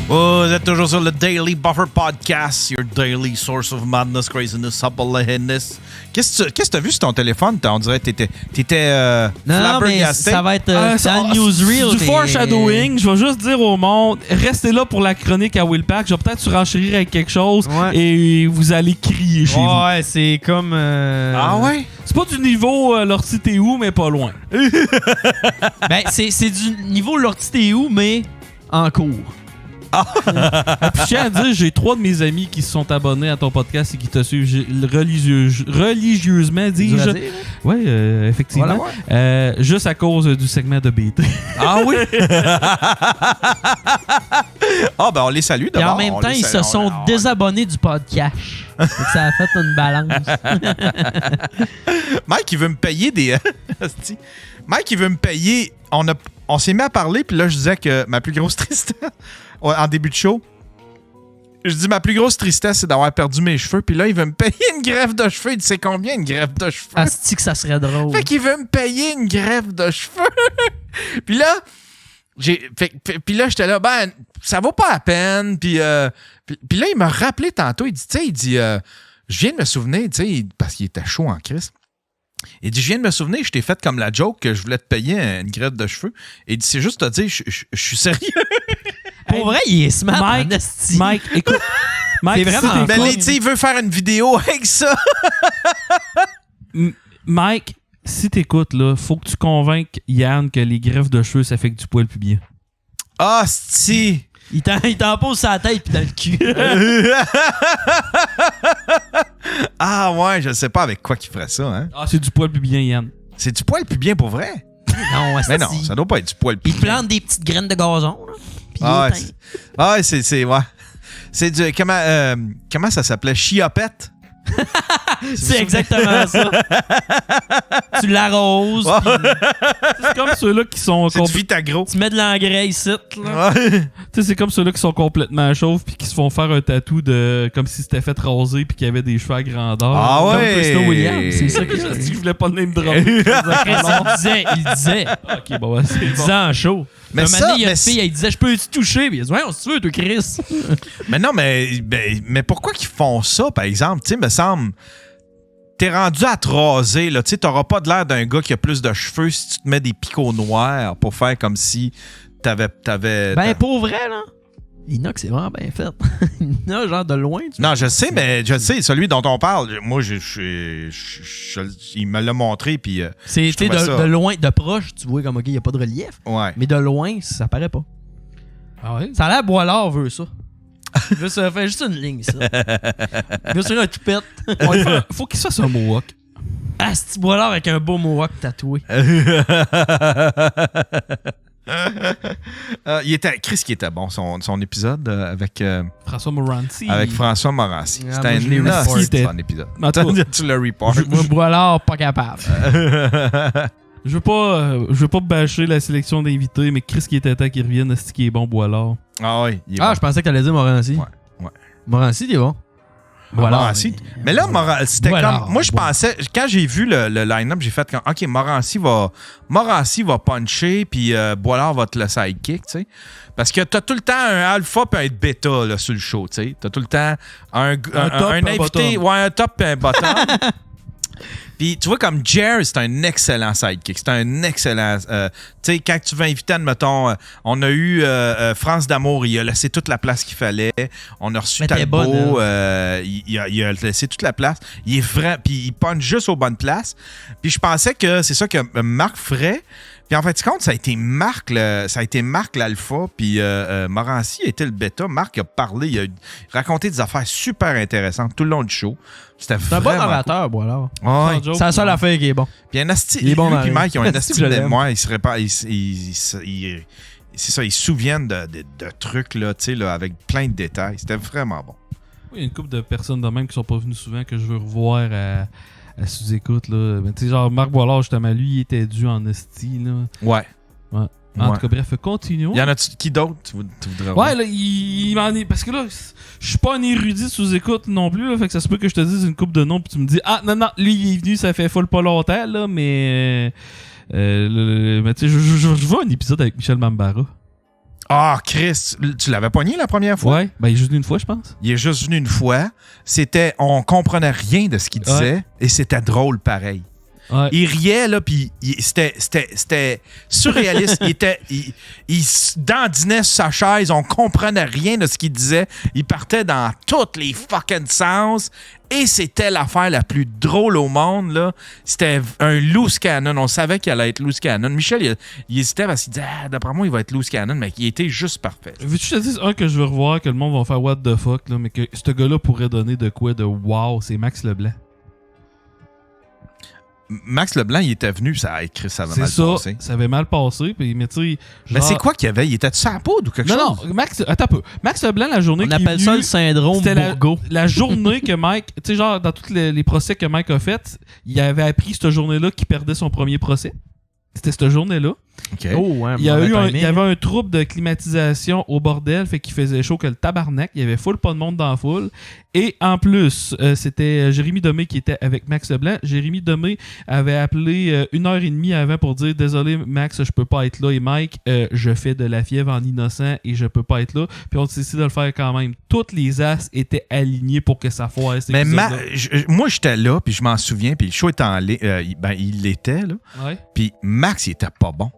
Vous êtes toujours sur le Daily Buffer Podcast, your daily source of madness, craziness, suppleheadness. Qu'est-ce que t'as vu sur ton téléphone? On dirait que t'étais Non, mais flabbergasté. ça va être dans le newsreel. Du foreshadowing, je vais juste dire au monde, restez là pour la chronique à Will Pack. Je vais peut-être surenchérir avec quelque chose et vous allez crier chez vous. Ouais, c'est comme... Ah ouais? C'est pas du niveau Lortie t'es où, mais pas loin. Ben, c'est du niveau Lortie t'es où, mais en cours. Puis je tiens à dire, j'ai 3 de mes amis qui se sont abonnés à ton podcast et qui te suivent religieusement, dis-je. Oui, effectivement. Voilà, juste à cause du segment de BT. Ah oui? Ah ben on les salue Et d'abord. en même temps, ils se sont désabonnés du podcast. Donc, ça a fait une balance. Mike, il veut me payer des... Mike, il veut me payer... On s'est mis à parler, puis là, je disais que ma plus grosse tristesse... en début de show, je dis ma plus grosse tristesse, c'est d'avoir perdu mes cheveux. Puis là, il veut me payer une greffe de cheveux. Il dit, c'est combien une greffe de cheveux? Asti que ça serait drôle. Fait qu'il veut me payer une greffe de cheveux. Puis là, puis là, j'étais là, ben, ça vaut pas la peine. Puis là, il m'a rappelé tantôt. Il dit, je viens de me souvenir, tu sais, parce qu'il était chaud en crise. Il dit, je viens de me souvenir, je t'ai fait comme la joke que je voulais te payer une greffe de cheveux. Et il dit, c'est juste te dire, je suis sérieux. Pour vrai, il est smart. Mike, écoute. Mike, c'est vraiment Ben, tu sais, il veut faire une vidéo avec ça. Mike, si t'écoutes, là, faut que tu convainques Yann que les greffes de cheveux, ça fait que du poil pubien. Ah, si. Il t'en pose sa tête pis dans le cul. Ah ouais, je sais pas avec quoi qu'il ferait ça, hein. Ah, c'est du poil pubien, Yann. C'est du poil pubien pour vrai? Non, Mais non, ça doit pas être du poil pubien. Il plante des petites graines de gazon, là. Ah ouais, ouais. C'est du... Comment ça s'appelait? Chiopette? C'est exactement ça. Tu l'arroses. C'est comme ceux-là qui sont... C'est du Vitagro. Tu mets de l'engrais ici, là. Ouais. Tu sais, c'est comme ceux-là qui sont complètement chauves puis qui se font faire un tatou de comme si c'était fait raser puis qu'il y avait des cheveux à grandeur. Ah Comme ouais. Crystal Williams, c'est ça que Je dis que je voulais pas le name drop. il disait. Ok, bon, c'est Il bon. disait en show. Mais un ça, moment donné, il y a mais une fille, elle disait, je peux-tu toucher? Puis il dit, ouais, si tu veux, toi, Chris. Mais non, mais pourquoi qu'ils font ça, par exemple? Tu sais, me semble... T'es rendu à te raser, là. Tu sais, t'auras pas de l'air d'un gars qui a plus de cheveux si tu te mets des picots noirs pour faire comme si t'avais... Ben, pour vrai, là. Inox, c'est vraiment bien fait. Il y en a, genre, de loin. Non, je sais, mais je sais, celui dont on parle, moi, il me l'a montré, puis... C'est, je tu sais, trouvais ça- de loin, de proche, tu vois comme, OK, il n'y a pas de relief. Ouais. Mais de loin, ça paraît pas. Ah ouais? Ça a l'air Boilard veut ça. Il veut se faire juste une ligne, ça. Il veut se faire un toupette. Faut qu'il se fasse un mohawk. Asti Boilard avec un beau mohawk tatoué. Chris qui était bon, son épisode avec François Morancy. François Morancy. Ah, C'était moi, je l'ai un report. bon épisode. En tout cas, Tu le report. Moi, Boilard, pas capable. je veux pas bâcher la sélection d'invités, mais Chris qui était temps qu'il revienne, c'est qui est bon, Boilard. Ah oui, il est Ah, bon. je pensais que t'allais dire Morancy. Ouais. Morancy, il est bon. Morancy. Mais là, c'était Voilà. comme... Moi, je pensais... Quand j'ai vu le line-up, j'ai fait comme... OK, Morancy va puncher, puis Boilard va te le sidekick, tu sais. Parce que t'as tout le temps un alpha puis un bêta là, sur le show, tu sais. T'as tout le temps un top, un un invité... bottom. Ouais, un top et un bottom. Puis tu vois, comme Jer, c'est un excellent sidekick. C'est un excellent... tu sais, quand tu vas inviter, admettons, on a eu France d'Amour, il a laissé toute la place qu'il fallait. On a reçu Mais t'es Talbot, bonne, il a laissé toute la place. Il est vrai, puis il punch juste aux bonnes places. Puis je pensais que c'est ça que Marc ferait. Puis en fait, compte, ça a été Marc l'alpha, puis Morancy a été le bêta. Marc a parlé, il a raconté des affaires super intéressantes tout le long du show. C'était C'est un bon orateur, Boilard. Cool. Ouais. Sans joke, C'est la seule affaire qui est bon. Puis un asti, Il est bon lui dans puis la- Mike, ils ont un Asti asti que je de l'aime. mémoire. C'est ça, ils se souviennent de trucs là, tu sais, là, avec plein de détails. C'était vraiment bon. Il y a une couple de personnes de même qui sont pas venues souvent que je veux revoir à sous-écoute. Là. Ben, tu sais, genre Marc Boilard, justement, lui, il était dû en esti. Là. Ouais. En tout cas, bref, continuons. Il y en a qui d'autres tu voudrais voir? Ouais, là, il m'en est. Parce que là, je suis pas un érudit sous-écoute non plus. Là, fait que ça se peut que je te dise une couple de noms, puis tu me dis, ah, non, lui, il est venu, ça fait full pas longtemps, là, mais. Mais tu sais, je vois un épisode avec Michel Mambara. Ah, Chris, tu l'avais pogné la première fois? Ouais, ben il est juste venu une fois, je pense. Il est juste venu une fois. On comprenait rien de ce qu'il disait et c'était drôle pareil. Ouais. Il riait, là, puis c'était surréaliste. il dandinait sur sa chaise, on comprenait rien de ce qu'il disait. Il partait dans tous les fucking sens. Et c'était l'affaire la plus drôle au monde, là. C'était un loose cannon. On savait qu'il allait être loose cannon. Michel, il hésitait parce qu'il disait, d'après moi, il va être loose cannon, mais il était juste parfait. Veux-tu que je te dise un que je veux revoir, que le monde va faire what the fuck, là, mais que ce gars-là pourrait donner de quoi de wow, c'est Max Leblanc. Max Leblanc, il était venu, ça avait mal passé. Ça avait mal passé, puis mais tu sais. Mais c'est quoi qu'il y avait? Il était-tu sur la poudre ou quelque chose? Non, Max, attends un peu. Max Leblanc, la journée On qu'il est appelle ça venu, le syndrome c'était Bourgault. la journée que Mike, tu sais, genre, dans tous les procès que Mike a fait, il avait appris cette journée-là qu'il perdait son premier procès. C'était cette journée-là. OK. Oh, ouais, Il y avait un trouble de climatisation au bordel, fait qu'il faisait chaud que le tabarnak. Il y avait full pas de monde dans la foule. Et en plus, c'était Jérémy Demé qui était avec Max Leblanc. Jérémy Demé avait appelé 1h30 avant pour dire « Désolé, Max, je peux pas être là. » Et Mike, je fais de la fièvre en innocent et je peux pas être là. Puis on décide de le faire quand même. Toutes les as étaient alignées pour que ça foire. Mais moi, j'étais là, puis je m'en souviens, puis le show était en ligne. Il l'était, là. Ouais. Puis Max, il était pas bon.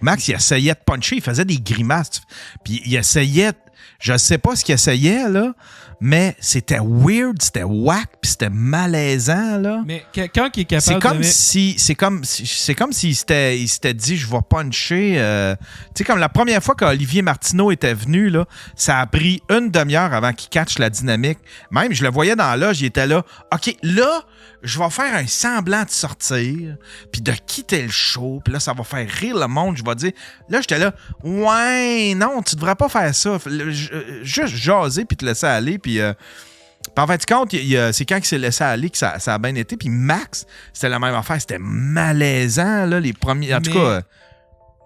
Max, il essayait de puncher, il faisait des grimaces. Puis il essayait... Je sais pas ce qu'il essayait, là, mais c'était weird, c'était whack, puis c'était malaisant, là. Mais quelqu'un qui est capable c'est comme s'il s'était dit, je vais puncher. Tu sais, comme la première fois qu'Olivier Martineau était venu, là, ça a pris une demi-heure avant qu'il catche la dynamique. Même, je le voyais dans la loge, il était là. OK, là, je vais faire un semblant de sortir, puis de quitter le show, puis là, ça va faire rire le monde. Je vais dire, là, j'étais là, ouais, non, tu devrais pas faire ça. Juste jaser, puis te laisser aller, puis en fait, compte, c'est quand il s'est laissé aller que ça a bien été. Puis Max, c'était la même affaire, c'était malaisant, là, les premiers. En tout cas.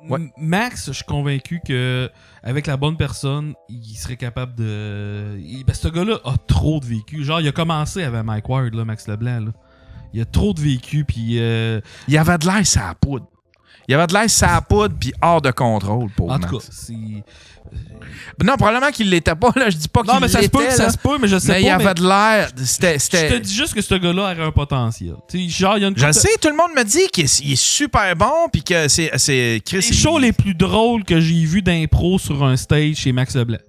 Ouais. Max, je suis convaincu que avec la bonne personne, il serait capable de. Ben, ce gars-là a trop de vécu. Genre, il a commencé avec Mike Ward, là, Max Leblanc. Là. Il a trop de vécu, puis. Il avait de l'air sur la poudre. Il avait de l'air sur la poudre, puis hors de contrôle pour Max. En tout cas, c'est. Non, probablement qu'il l'était pas, là. Je dis pas qu'il l'était. Non, mais ça se peut que ça se peut, mais je sais pas. Mais il avait de l'air. Je te dis juste que ce gars-là aurait un potentiel. Genre, il y a une je sais, tout le monde me dit qu'il est super bon, puis que c'est Chris. Les shows les plus drôles que j'ai vus d'impro sur un stage chez Max Leblanc.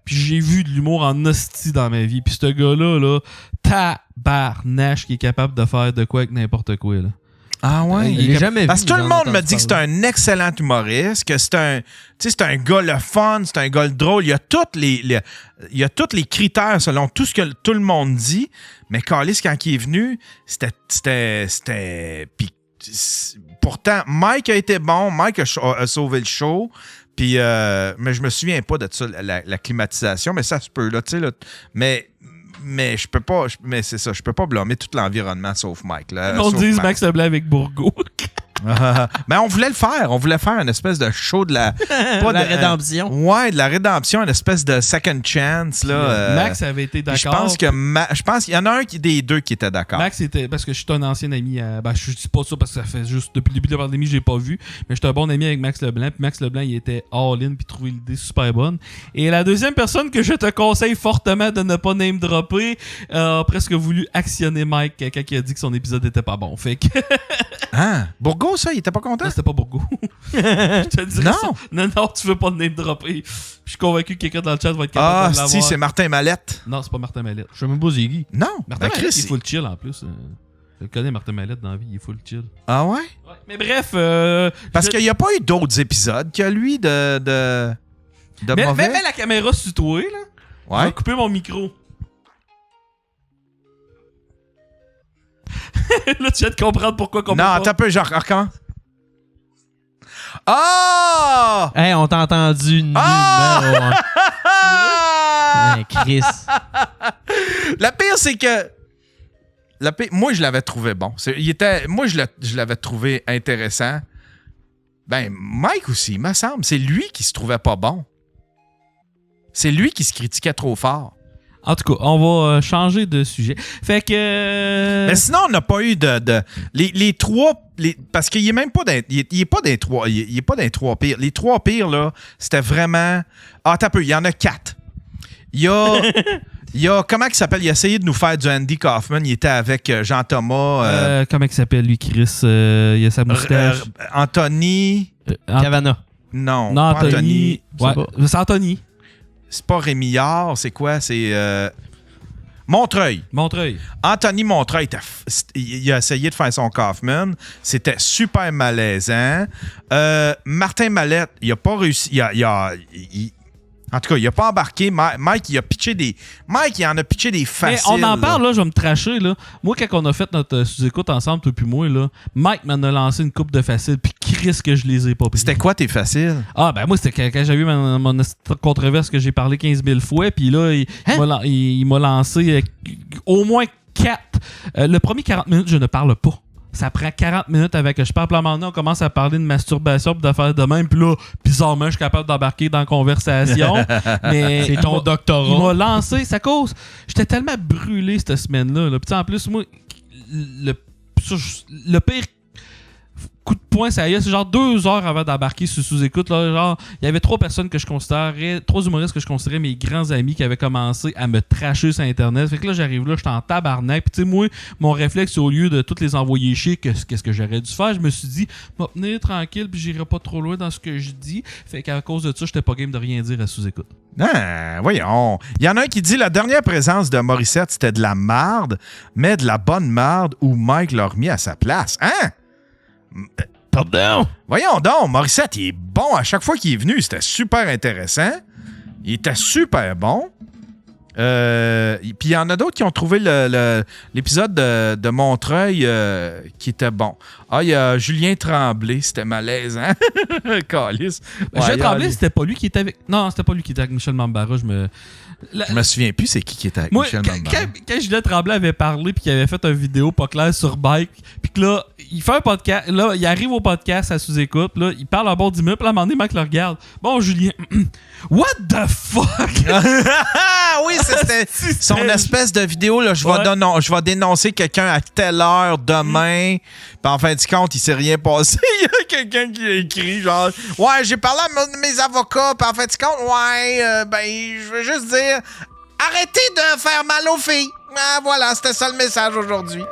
Puis j'ai vu de l'humour en hostie dans ma vie. Puis ce gars-là, là, tabarnache, qui est capable de faire de quoi avec n'importe quoi, là. Ah ouais? Il est jamais vu. Parce que tout le monde me dit que c'est un excellent humoriste, que c'est un gars le fun, c'est un gars le drôle. Il y a il y a tous les critères selon tout ce que tout le monde dit. Mais Callis, quand il est venu, c'était... Puis pourtant, Mike a été bon. Mike a sauvé le show. Puis, mais je me souviens pas de ça, la climatisation. Mais ça se peut, là, tu sais, là. Mais je peux pas. Mais c'est ça, je peux pas blâmer tout l'environnement sauf Mike. Là, on dit Max Leblanc avec Bourgault. Mais on voulait le faire. On voulait faire une espèce de show de la... Pas de la rédemption. Ouais, de la rédemption, une espèce de second chance. Là, Max avait été d'accord. Je pense qu'il y en a un des deux qui était d'accord. Max était... Parce que je suis un ancien ami... je dis pas ça parce que ça fait juste... Depuis le début de la pandémie, j'ai pas vu. Mais j'étais un bon ami avec Max Leblanc. Puis Max Leblanc, il était all-in puis trouvait l'idée super bonne. Et la deuxième personne que je te conseille fortement de ne pas name-dropper a presque voulu actionner Mike quand il a dit que son épisode était pas bon. Fait que... Ah, Bourgault, ça, il était pas content? Non, c'était pas Bourgault. Je te dirais non. Ça. Non, tu veux pas le name-dropper. Je suis convaincu que quelqu'un dans le chat va être capable de l'avoir. Ah, si, c'est Martin Mallette. Non, c'est pas Martin Mallette. Je sais même pas c'est qui. Non, Martin Mallette, il est full chill en plus. Je connais Martin Mallette dans la vie, il est full chill. Ah ouais? Mais bref... Parce qu'il n'y a pas eu d'autres épisodes que lui de mauvais. Mets la caméra sur toi, là. Ouais. Je vais couper mon micro. Là, tu viens de comprendre pourquoi qu'on peut Non, pas. t'as un peu, genre, recommence. Ah! Hey, on t'a entendu numéro 1. Hey, Chris. La pire, c'est que... Moi, je l'avais trouvé bon. Moi, je l'avais trouvé intéressant. Ben, Mike aussi, il me semble. C'est lui qui se trouvait pas bon. C'est lui qui se critiquait trop fort. En tout cas, on va changer de sujet. Fait que... Mais sinon, on n'a pas eu les trois... parce qu'il n'est même pas dans... Il est pas dans les trois... Il est pas dans les trois pires. Les trois pires, là, c'était vraiment... Ah, t'as peu. Il y en a 4. Il y a... Il y a... Comment il s'appelle? Il a essayé de nous faire du Andy Kaufman. Il était avec Jean-Thomas... comment il s'appelle, lui, Chris? Il a sa moustache. Anthony... Cavana. Non, Non, pas Anthony. Ouais, c'est Anthony. C'est pas Rémillard, c'est quoi? C'est Montreuil. Montreuil. Anthony Montreuil, il a essayé de faire son Kaufman. C'était super malaisant. Martin Mallette, il a pas réussi. En tout cas, il a pas embarqué. Mike, il a pitché des... Mike, il en a pitché des faciles. Mais on en parle, là, je vais me tracher. Là. Moi, quand on a fait notre sous-écoute ensemble, toi puis moi, là, Mike m'en a lancé une coupe de faciles, puis Chris que je les ai pas pris. C'était quoi tes faciles? Ah, ben moi, c'était quand j'avais eu mon controverse que j'ai parlé 15 000 fois, puis là, il m'a lancé au moins 4. Le premier 40 minutes, je ne parle pas. Ça prend 40 minutes avec que je parle. Puis là, maintenant, on commence à parler de masturbation et d'affaires de même. Puis là, bizarrement, je suis capable d'embarquer dans la conversation. Mais c'est ton doctorat. Il m'a lancé, ça cause. J'étais tellement brûlé cette semaine-là. Là. Puis en plus, moi, le pire coup de poing, ça y est, c'est genre 2 heures avant d'embarquer sur sous-écoute. Là, genre, il y avait 3 personnes que je considérais, 3 humoristes que je considérais mes grands amis qui avaient commencé à me tracher sur Internet. Fait que là, j'arrive là, j'étais en tabarnak. Puis tu sais, moi, mon réflexe, au lieu de toutes les envoyer chier, qu'est-ce que j'aurais dû faire, je me suis dit, va tenir tranquille, puis j'irai pas trop loin dans ce que je dis. Fait qu'à cause de ça, j'étais pas game de rien dire à sous-écoute. Ah, voyons. Il y en a un qui dit la dernière présence de Morissette, c'était de la marde, mais de la bonne marde où Mike l'a remis à sa place. Hein? Pardon? Voyons donc, Morissette, il est bon à chaque fois qu'il est venu. C'était super intéressant. Il était super bon. Puis il y en a d'autres qui ont trouvé l'épisode de Montreuil qui était bon. Ah, il y a Julien Tremblay, c'était malaisant. Calice. Julien Tremblay, c'était pas lui qui était avec... Non, c'était pas lui qui était avec Michel Mambara. Je me souviens plus c'est qui était avec moi, Michel Mambara. Quand Julien Tremblay avait parlé puis qu'il avait fait une vidéo pas claire sur Bike, puis que là, il fait un podcast, là, il arrive au podcast à sous-écoute, là, il parle un bon 10 minutes, puis là, à un moment donné, Mike le regarde. Bon, Julien, what the fuck? Oui, c'était son espèce de vidéo, là, je vais dénoncer quelqu'un à telle heure demain, puis en fin de compte, il s'est rien passé. Il y a quelqu'un qui a écrit, genre, ouais, j'ai parlé à mes avocats, puis en fin de compte, je veux juste dire, arrêtez de faire mal aux filles. Ah, voilà, c'était ça le message aujourd'hui.